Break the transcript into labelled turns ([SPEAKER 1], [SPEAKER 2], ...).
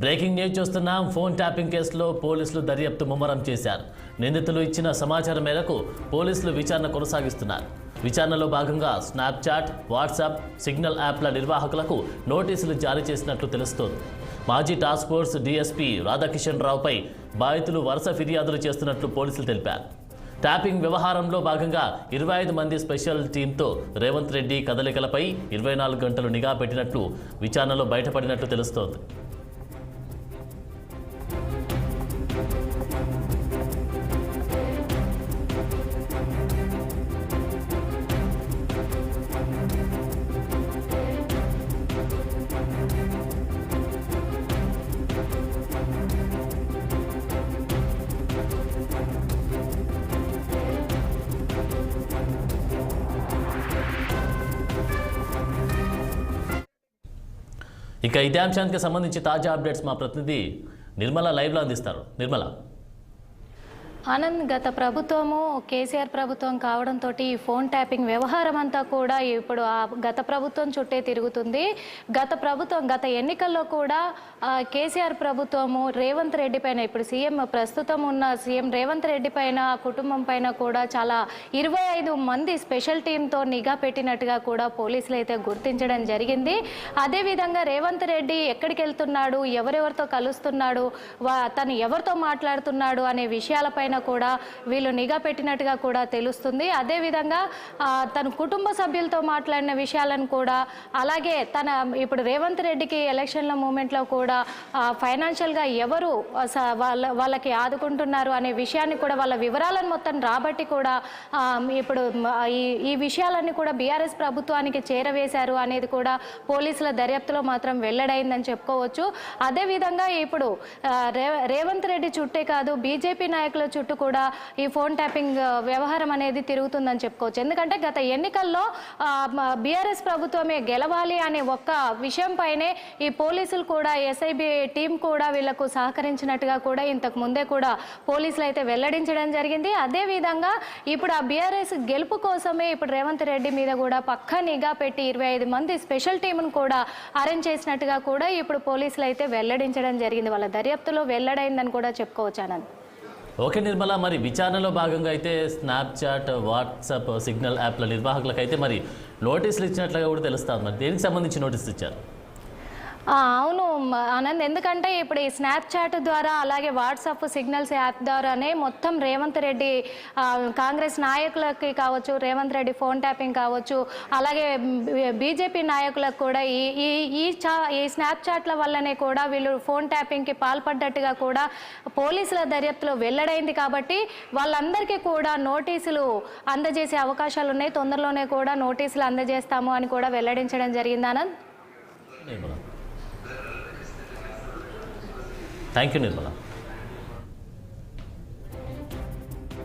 [SPEAKER 1] Breaking news చూస్తున్నాం. Phone tapping కేసులో పోలీసులు దర్యాప్తు ముమ్మరం చేశారు. నిందితులు ఇచ్చిన సమాచారం మేరకు పోలీసులు విచారణ కొనసాగిస్తున్నారు. విచారణలో భాగంగా స్నాప్చాట్, వాట్సాప్, సిగ్నల్ యాప్ల నిర్వాహకులకు నోటీసులు జారీ చేసినట్లు తెలుస్తోంది. మాజీ టాస్క్ ఫోర్స్ డీఎస్పీ రాధాకిషన్ రావుపై బాధితులు వరుస ఫిర్యాదులు చేస్తున్నట్లు పోలీసులు తెలిపారు. ట్యాపింగ్ వ్యవహారంలో భాగంగా 25 మంది స్పెషల్ టీంతో రేవంత్ రెడ్డి కదలికలపై 24 గంటలు నిఘా పెట్టినట్లు విచారణలో బయటపడినట్లు తెలుస్తోంది. ఇక ఇదే అంశానికి సంబంధించి తాజా అప్డేట్స్ మా ప్రతినిధి నిర్మల లైవ్లో అందిస్తారు. నిర్మల.
[SPEAKER 2] ఆనంద్, గత ప్రభుత్వము కేసీఆర్ ప్రభుత్వం కావడంతో ఈ ఫోన్ ట్యాపింగ్ వ్యవహారం అంతా కూడా ఇప్పుడు గత ప్రభుత్వం చుట్టే తిరుగుతుంది. గత ఎన్నికల్లో కూడా కేసీఆర్ ప్రభుత్వము రేవంత్ రెడ్డి పైన, ఇప్పుడు ప్రస్తుతం ఉన్న సీఎం రేవంత్ రెడ్డి పైన, కుటుంబం పైన కూడా చాలా 25 మంది స్పెషల్ టీంతో నిఘా పెట్టినట్టుగా కూడా పోలీసులు అయితే గుర్తించడం జరిగింది. అదేవిధంగా రేవంత్ రెడ్డి ఎక్కడికి వెళ్తున్నాడు, ఎవరెవరితో కలుస్తున్నాడు, తను ఎవరితో మాట్లాడుతున్నాడు అనే విషయాలపైన కూడా వీళ్ళు నిఘా పెట్టినట్టుగా కూడా తెలుస్తుంది. అదేవిధంగా తన కుటుంబ సభ్యులతో మాట్లాడిన విషయాలను కూడా, అలాగే ఇప్పుడు రేవంత్ రెడ్డికి ఎలక్షన్ల మూమెంట్లో కూడా ఫైనాన్షియల్గా ఎవరు వాళ్ళకి ఆదుకుంటున్నారు అనే విషయాన్ని కూడా, వాళ్ళ వివరాలను మొత్తం రాబట్టి కూడా ఇప్పుడు ఈ విషయాలన్నీ కూడా బీఆర్ఎస్ ప్రభుత్వానికి చేరవేశారు అనేది కూడా పోలీసుల దర్యాప్తులో మాత్రం వెల్లడైందని చెప్పుకోవచ్చు. అదేవిధంగా ఇప్పుడు రేవంత్ రెడ్డి చుట్టే కాదు, బీజేపీ నాయకుల చుట్టూ కూడా ఈ ఫోన్ ట్యాపింగ్ వ్యవహారం అనేది తిరుగుతుందని చెప్పుకోవచ్చు. ఎందుకంటే గత ఎన్నికల్లో బీఆర్ఎస్ ప్రభుత్వమే గెలవాలి అనే ఒక్క విషయం పైనే ఈ పోలీసులు కూడా, ఎస్ఐబి టీం కూడా వీళ్లకు సహకరించినట్టుగా కూడా ఇంతకు ముందే కూడా పోలీసులు అయితే వెల్లడించడం జరిగింది. అదేవిధంగా ఇప్పుడు ఆ బీఆర్ఎస్ గెలుపు కోసమే ఇప్పుడు రేవంత్ రెడ్డి మీద కూడా పక్కా నిఘా పెట్టి 25 మంది స్పెషల్ టీంను కూడా అరేంజ్ చేసినట్టుగా కూడా ఇప్పుడు పోలీసులు అయితే వెల్లడించడం జరిగింది. వాళ్ళ దర్యాప్తులో వెల్లడైందని కూడా చెప్పుకోవచ్చు. ఆనంద్.
[SPEAKER 1] ఓకే నిర్మల, మరి విచారణలో భాగంగా అయితే స్నాప్చాట్, వాట్సాప్, సిగ్నల్ యాప్ల నిర్వాహకులకు అయితే మరి నోటీసులు ఇచ్చినట్లుగా కూడా తెలుస్తుంది. మరి దేనికి సంబంధించి నోటీసులు ఇచ్చారు?
[SPEAKER 2] అవును ఆనంద్, ఎందుకంటే ఇప్పుడు ఈ స్నాప్చాట్ ద్వారా, అలాగే వాట్సాప్, సిగ్నల్స్ యాప్ ద్వారానే మొత్తం రేవంత్ రెడ్డి కాంగ్రెస్ నాయకులకి కావచ్చు, రేవంత్ రెడ్డి ఫోన్ ట్యాపింగ్ కావచ్చు, అలాగే బీజేపీ నాయకులకు కూడా ఈ స్నాప్చాట్ల వల్లనే కూడా వీళ్ళు ఫోన్ ట్యాపింగ్కి పాల్పడ్డట్టుగా కూడా పోలీసుల దర్యాప్తులో వెల్లడైంది. కాబట్టి వాళ్ళందరికీ కూడా నోటీసులు అందజేసే అవకాశాలు ఉన్నాయి. తొందరలోనే కూడా నోటీసులు అందజేస్తాము అని కూడా వెల్లడించడం జరిగింది. ఆనంద్.
[SPEAKER 1] Thank you Nirmala.